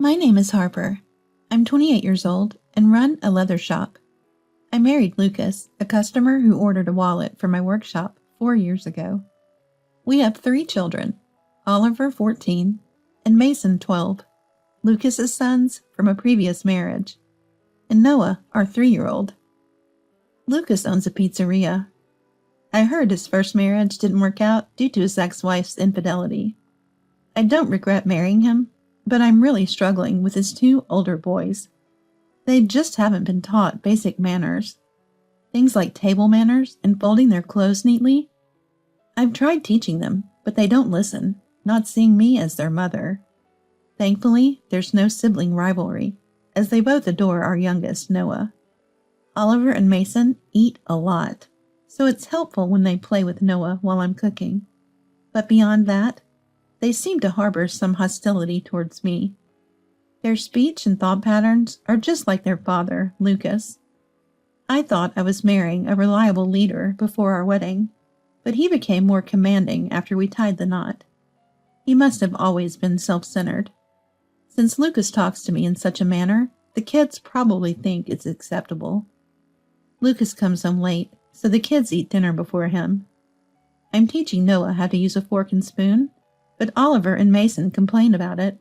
My name is Harper. I'm 28 years old and run a leather shop. I married Lucas, a customer who ordered a wallet for my workshop 4 years ago. We have 3 children, Oliver, 14, and Mason, 12, Lucas's sons from a previous marriage, and Noah, our 3-year-old. Lucas owns a pizzeria. I heard his first marriage didn't work out due to his ex-wife's infidelity. I don't regret marrying him, but I'm really struggling with his 2 older boys. They just haven't been taught basic manners. Things like table manners and folding their clothes neatly. I've tried teaching them, but they don't listen, not seeing me as their mother. Thankfully, there's no sibling rivalry, as they both adore our youngest, Noah. Oliver and Mason eat a lot, so it's helpful when they play with Noah while I'm cooking. But beyond that, they seem to harbor some hostility towards me. Their speech and thought patterns are just like their father, Lucas. I thought I was marrying a reliable leader before our wedding, but he became more commanding after we tied the knot. He must have always been self-centered. Since Lucas talks to me in such a manner, the kids probably think it's acceptable. Lucas comes home late, so the kids eat dinner before him. I'm teaching Noah how to use a fork and spoon, but Oliver and Mason complain about it.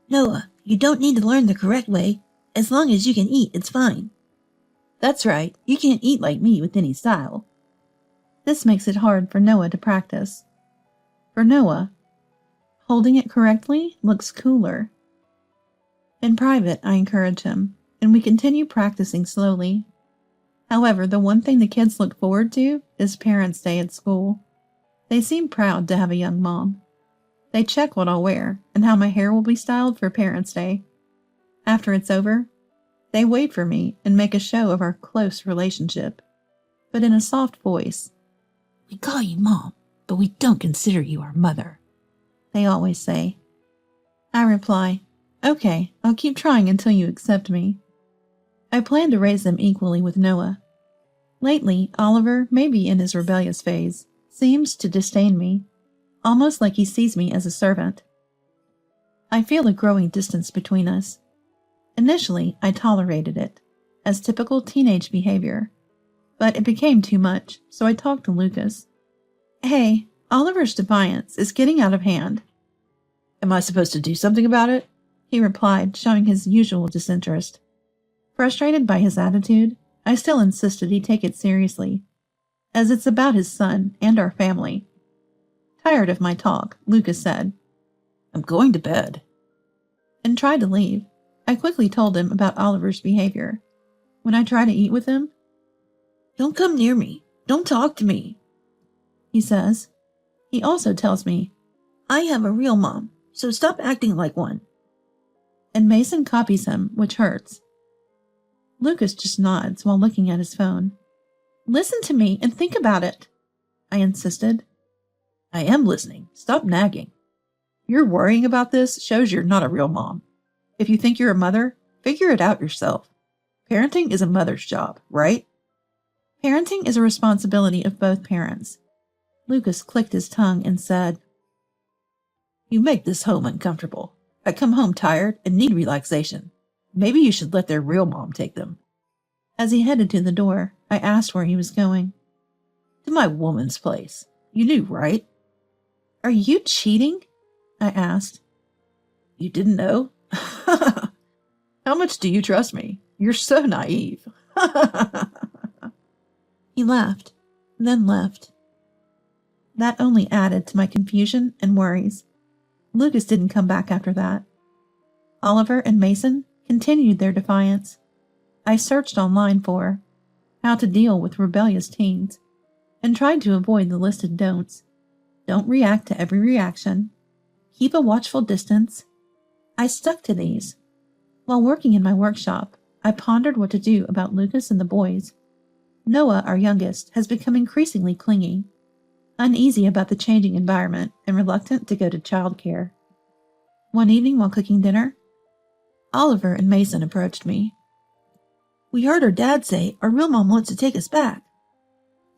Noah, you don't need to learn the correct way. As long as you can eat, it's fine. That's right, you can't eat like me with any style. This makes it hard for Noah to practice. For Noah, holding it correctly looks cooler. In private, I encourage him, and we continue practicing slowly. However, the one thing the kids look forward to is Parents' Day at school. They seem proud to have a young mom. They check what I'll wear and how my hair will be styled for Parents' Day. After it's over, they wait for me and make a show of our close relationship, but in a soft voice. We call you Mom, but we don't consider you our mother, they always say. I reply, okay, I'll keep trying until you accept me. I plan to raise them equally with Noah. Lately, Oliver, maybe in his rebellious phase, seems to disdain me, almost like he sees me as a servant. I feel a growing distance between us. Initially, I tolerated it, as typical teenage behavior, but it became too much, so I talked to Lucas. Hey, Oliver's defiance is getting out of hand. Am I supposed to do something about it? He replied, showing his usual disinterest. Frustrated by his attitude, I still insisted he take it seriously, as it's about his son and our family. Tired of my talk, Lucas said, I'm going to bed, and tried to leave. I quickly told him about Oliver's behavior. When I try to eat with him, don't come near me. Don't talk to me, he says. He also tells me, I have a real mom, so stop acting like one. And Mason copies him, which hurts. Lucas just nods while looking at his phone. Listen to me and think about it, I insisted. I am listening. Stop nagging. Your worrying about this shows you're not a real mom. If you think you're a mother, figure it out yourself. Parenting is a mother's job, right? Parenting is a responsibility of both parents. Lucas clicked his tongue and said, You make this home uncomfortable. I come home tired and need relaxation. Maybe you should let their real mom take them. As he headed to the door, I asked where he was going. To my woman's place. You knew, right? Are you cheating? I asked. You didn't know? How much do you trust me? You're so naive. He laughed, then left. That only added to my confusion and worries. Lucas didn't come back after that. Oliver and Mason continued their defiance. I searched online for how to deal with rebellious teens and tried to avoid the listed don'ts. Don't react to every reaction. Keep a watchful distance. I stuck to these. While working in my workshop, I pondered what to do about Lucas and the boys. Noah, our youngest, has become increasingly clingy, uneasy about the changing environment and reluctant to go to childcare. One evening while cooking dinner, Oliver and Mason approached me. We heard our dad say our real mom wants to take us back.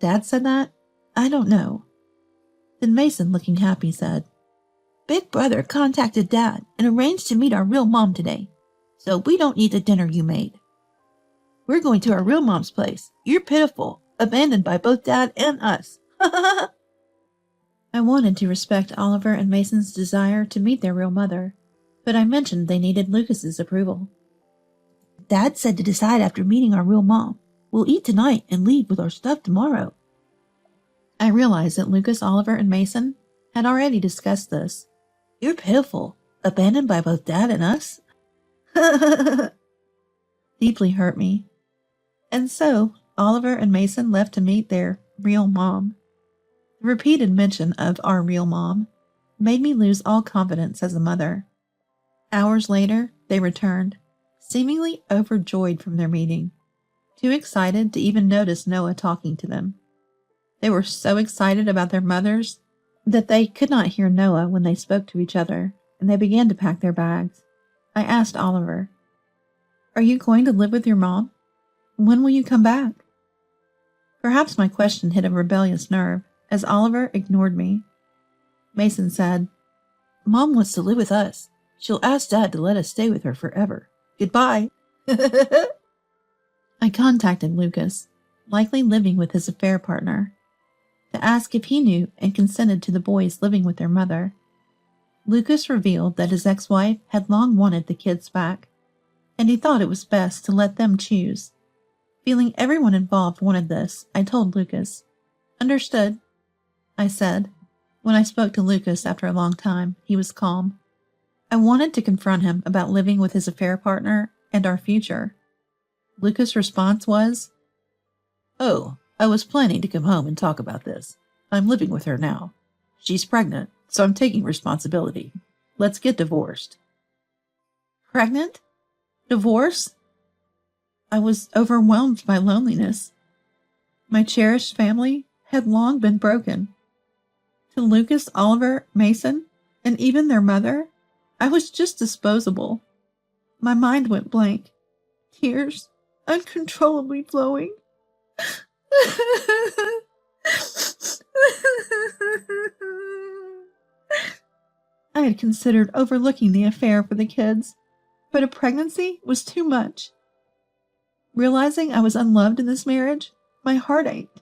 Dad said that? I don't know. Then Mason, looking happy, said, Big Brother contacted Dad and arranged to meet our real mom today, so we don't eat the dinner you made. We're going to our real mom's place. You're pitiful, abandoned by both Dad and us. I wanted to respect Oliver and Mason's desire to meet their real mother, but I mentioned they needed Lucas's approval. Dad said to decide after meeting our real mom. We'll eat tonight and leave with our stuff tomorrow. I realized that Lucas, Oliver, and Mason had already discussed this. You're pitiful, abandoned by both Dad and us? Deeply hurt me. And so, Oliver and Mason left to meet their real mom. The repeated mention of our real mom made me lose all confidence as a mother. Hours later, they returned, seemingly overjoyed from their meeting, too excited to even notice Noah talking to them. They were so excited about their mothers that they could not hear Noah when they spoke to each other, and they began to pack their bags. I asked Oliver, "Are you going to live with your mom? When will you come back?" Perhaps my question hit a rebellious nerve, as Oliver ignored me. Mason said, Mom wants to live with us. She'll ask Dad to let us stay with her forever. Goodbye. I contacted Lucas, likely living with his affair partner, to ask if he knew and consented to the boys living with their mother. Lucas revealed that his ex-wife had long wanted the kids back, and he thought it was best to let them choose. Feeling everyone involved wanted this, I told Lucas. "Understood," I said. When I spoke to Lucas after a long time, he was calm. I wanted to confront him about living with his affair partner and our future. Lucas' response was, "Oh, I was planning to come home and talk about this. I'm living with her now. She's pregnant, so I'm taking responsibility. Let's get divorced." Pregnant? Divorce? I was overwhelmed by loneliness. My cherished family had long been broken. To Lucas, Oliver, Mason, and even their mother, I was just disposable. My mind went blank, tears uncontrollably flowing. I had considered overlooking the affair for the kids, but a pregnancy was too much. Realizing I was unloved in this marriage, my heart ached.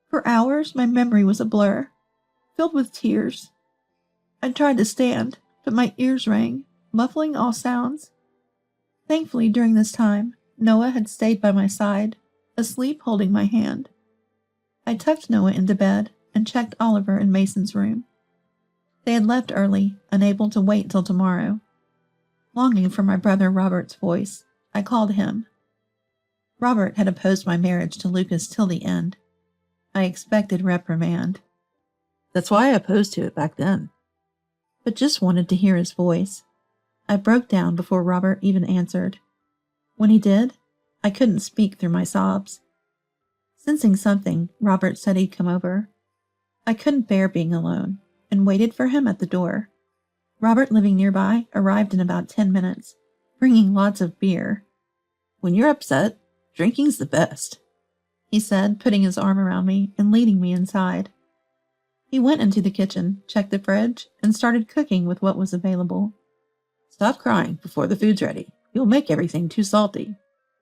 For hours, my memory was a blur, filled with tears. I tried to stand, but my ears rang, muffling all sounds. Thankfully, during this time, Noah had stayed by my side, asleep holding my hand. I tucked Noah into bed and checked Oliver and Mason's room. They had left early, unable to wait till tomorrow. Longing for my brother Robert's voice, I called him. Robert had opposed my marriage to Lucas till the end. I expected reprimand. That's why I opposed to it back then. But just wanted to hear his voice. I broke down before Robert even answered. When he did, I couldn't speak through my sobs. Sensing something, Robert said he'd come over. I couldn't bear being alone, and waited for him at the door. Robert, living nearby, arrived in about 10 minutes, bringing lots of beer. "When you're upset, drinking's the best," he said, putting his arm around me and leading me inside. He went into the kitchen, checked the fridge, and started cooking with what was available. "Stop crying before the food's ready. You'll make everything too salty,"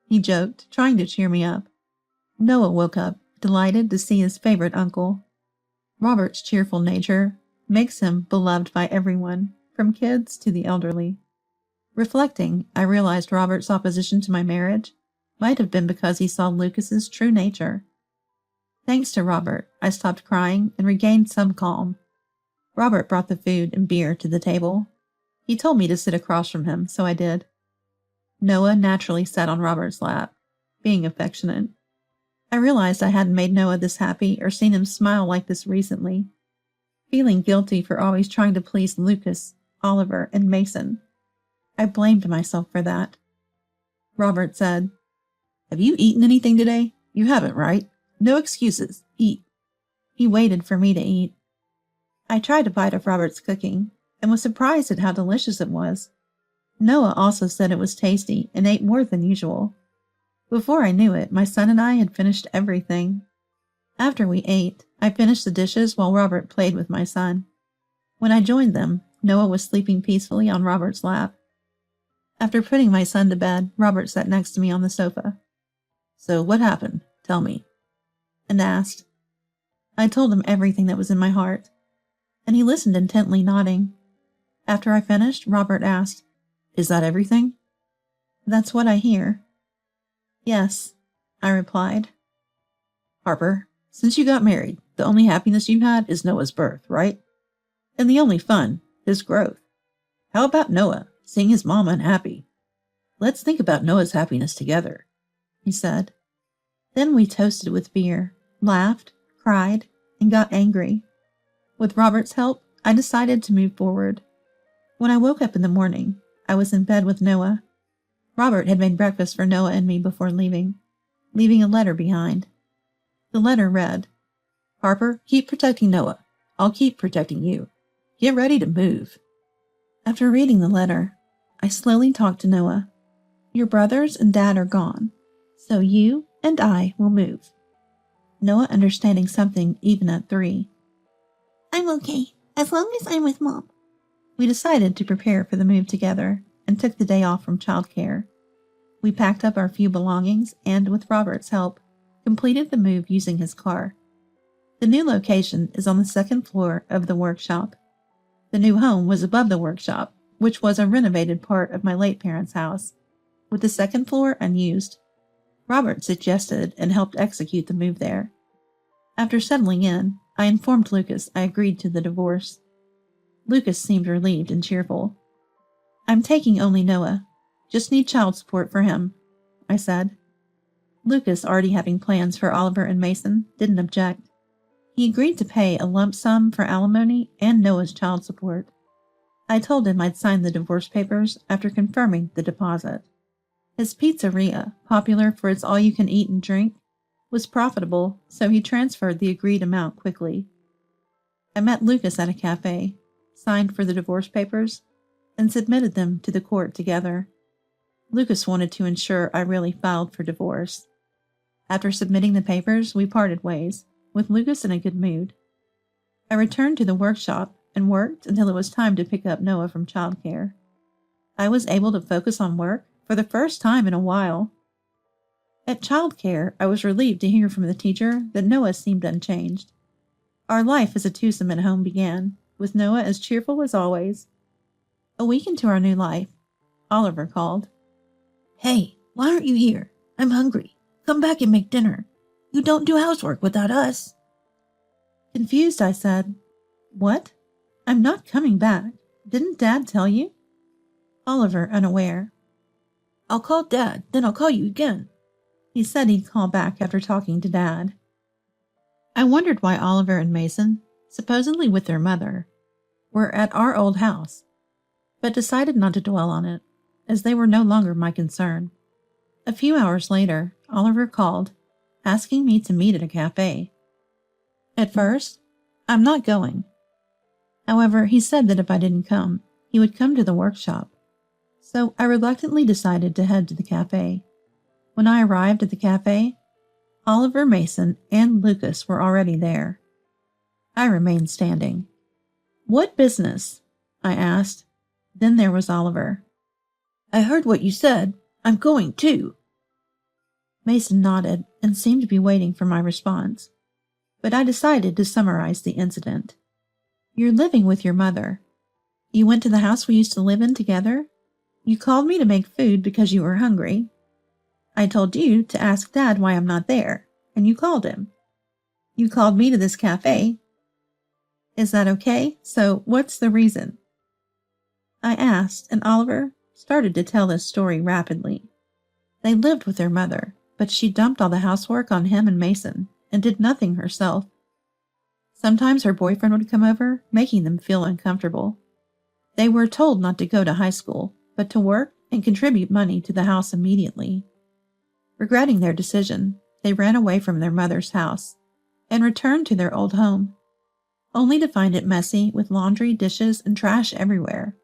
he joked, trying to cheer me up. Noah woke up, delighted to see his favorite uncle. Robert's cheerful nature makes him beloved by everyone, from kids to the elderly. Reflecting, I realized Robert's opposition to my marriage might have been because he saw Lucas's true nature. Thanks to Robert, I stopped crying and regained some calm. Robert brought the food and beer to the table. He told me to sit across from him, so I did. Noah naturally sat on Robert's lap, being affectionate. I realized I hadn't made Noah this happy or seen him smile like this recently. Feeling guilty for always trying to please Lucas, Oliver, and Mason, I blamed myself for that. Robert said, "Have you eaten anything today? You haven't, right? No excuses. Eat." He waited for me to eat. I tried a bite of Robert's cooking and was surprised at how delicious it was. Noah also said it was tasty and ate more than usual. Before I knew it, my son and I had finished everything. After we ate, I finished the dishes while Robert played with my son. When I joined them, Noah was sleeping peacefully on Robert's lap. After putting my son to bed, Robert sat next to me on the sofa. "So what happened? Tell me," and asked. I told him everything that was in my heart, and he listened intently, nodding. After I finished, Robert asked, "Is that everything?" "That's what I hear." "Yes," I replied. "Harper, since you got married, the only happiness you've had is Noah's birth, right? And the only fun, his growth. How about Noah, seeing his mom unhappy? Let's think about Noah's happiness together," he said. Then we toasted with beer, laughed, cried, and got angry. With Robert's help, I decided to move forward. When I woke up in the morning, I was in bed with Noah. Robert had made breakfast for Noah and me before leaving a letter behind. The letter read, "Harper, keep protecting Noah. I'll keep protecting you. Get ready to move." After reading the letter, I slowly talked to Noah. "Your brothers and dad are gone, so you and I will move." Noah understanding something even at 3. "I'm okay, as long as I'm with Mom." We decided to prepare for the move together and took the day off from childcare. We packed up our few belongings and, with Robert's help, completed the move using his car. The new location is on the 2nd floor of the workshop. The new home was above the workshop, which was a renovated part of my late parents' house, with the 2nd floor unused. Robert suggested and helped execute the move there. After settling in, I informed Lucas I agreed to the divorce. Lucas seemed relieved and cheerful. "I'm taking only Noah. Just need child support for him," I said. Lucas, already having plans for Oliver and Mason, didn't object. He agreed to pay a lump sum for alimony and Noah's child support. I told him I'd sign the divorce papers after confirming the deposit. His pizzeria, popular for its all-you-can-eat and drink, was profitable, so he transferred the agreed amount quickly. I met Lucas at a cafe, signed for the divorce papers, and submitted them to the court together. Lucas wanted to ensure I really filed for divorce. After submitting the papers, we parted ways, with Lucas in a good mood. I returned to the workshop and worked until it was time to pick up Noah from childcare. I was able to focus on work for the first time in a while. At childcare, I was relieved to hear from the teacher that Noah seemed unchanged. Our life as a twosome at home began, with Noah as cheerful as always. A week into our new life, Oliver called. "Hey, why aren't you here? I'm hungry. Come back and make dinner. You don't do housework without us." Confused, I said, "What? I'm not coming back. Didn't Dad tell you?" Oliver unaware. "I'll call Dad, then I'll call you again." He said he'd call back after talking to Dad. I wondered why Oliver and Mason, supposedly with their mother, were at our old house, but decided not to dwell on it, as they were no longer my concern. A few hours later, Oliver called, asking me to meet at a cafe. At first, I'm not going. However, he said that if I didn't come, he would come to the workshop. So I reluctantly decided to head to the cafe. When I arrived at the cafe, Oliver, Mason, and Lucas were already there. I remained standing. "What business?" I asked. Then there was Oliver. "I heard what you said. I'm going too." Mason nodded and seemed to be waiting for my response, but I decided to summarize the incident. "You're living with your mother. You went to the house we used to live in together. You called me to make food because you were hungry. I told you to ask Dad why I'm not there, and you called him. You called me to this cafe. Is that okay? So what's the reason?" I asked, and Oliver started to tell his story rapidly. They lived with their mother, but she dumped all the housework on him and Mason and did nothing herself. Sometimes her boyfriend would come over, making them feel uncomfortable. They were told not to go to high school, but to work and contribute money to the house immediately. Regretting their decision, they ran away from their mother's house and returned to their old home, only to find it messy with laundry, dishes, and trash everywhere,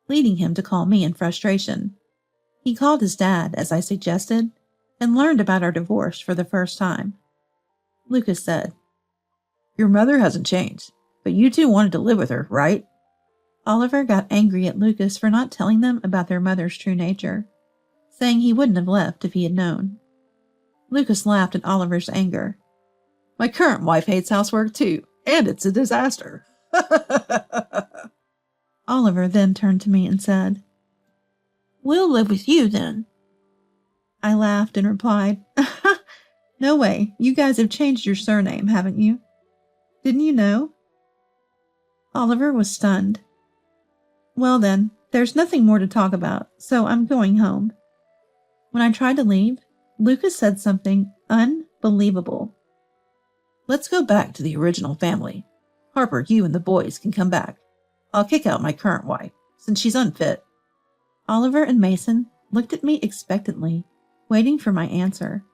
leading him to call me in frustration. He called his dad, as I suggested, and learned about our divorce for the first time. Lucas said, "Your mother hasn't changed. But you two wanted to live with her, right? Oliver got angry at Lucas for not telling them about their mother's true nature, saying he wouldn't have left if he had known. Lucas laughed at Oliver's anger. My current wife hates housework too, and it's a disaster. Oliver then turned to me and said, We'll live with you then. I laughed and replied, No way, you guys have changed your surname, haven't you? Didn't you know? Oliver was stunned. Well then, there's nothing more to talk about, so I'm going home. When I tried to leave, Lucas said something unbelievable. Let's go back to the original family. Harper, you and the boys can come back. I'll kick out my current wife, since she's unfit. Oliver and Mason looked at me expectantly, waiting for my answer.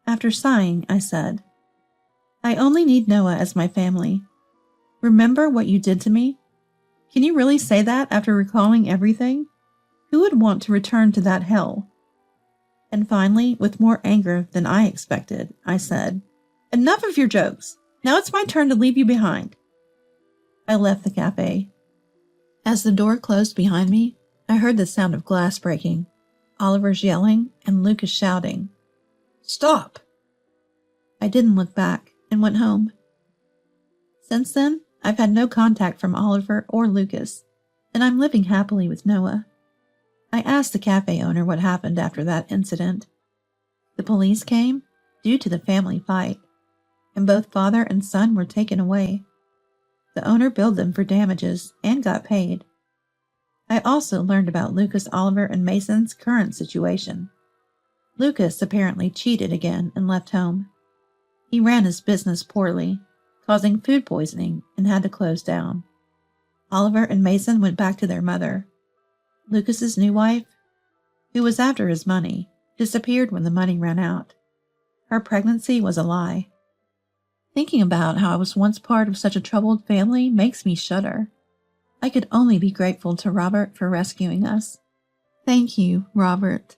After sighing, I said, I only need Noah as my family. Remember what you did to me? Can you really say that after recalling everything? Who would want to return to that hell? And finally, with more anger than I expected, I said, Enough of your jokes. Now it's my turn to leave you behind. I left the cafe. As the door closed behind me, I heard the sound of glass breaking, Oliver's yelling, and Lucas shouting, Stop! I didn't look back and went home. Since then, I've had no contact from Oliver or Lucas, and I'm living happily with Noah. I asked the cafe owner what happened after that incident. The police came due to the family fight, and both father and son were taken away. The owner billed them for damages and got paid. I also learned about Lucas, Oliver, and Mason's current situation. Lucas apparently cheated again and left home. He ran his business poorly, causing food poisoning, and had to close down. Oliver and Mason went back to their mother. Lucas's new wife, who was after his money, disappeared when the money ran out. Her pregnancy was a lie. Thinking about how I was once part of such a troubled family makes me shudder. I could only be grateful to Robert for rescuing us. Thank you, Robert.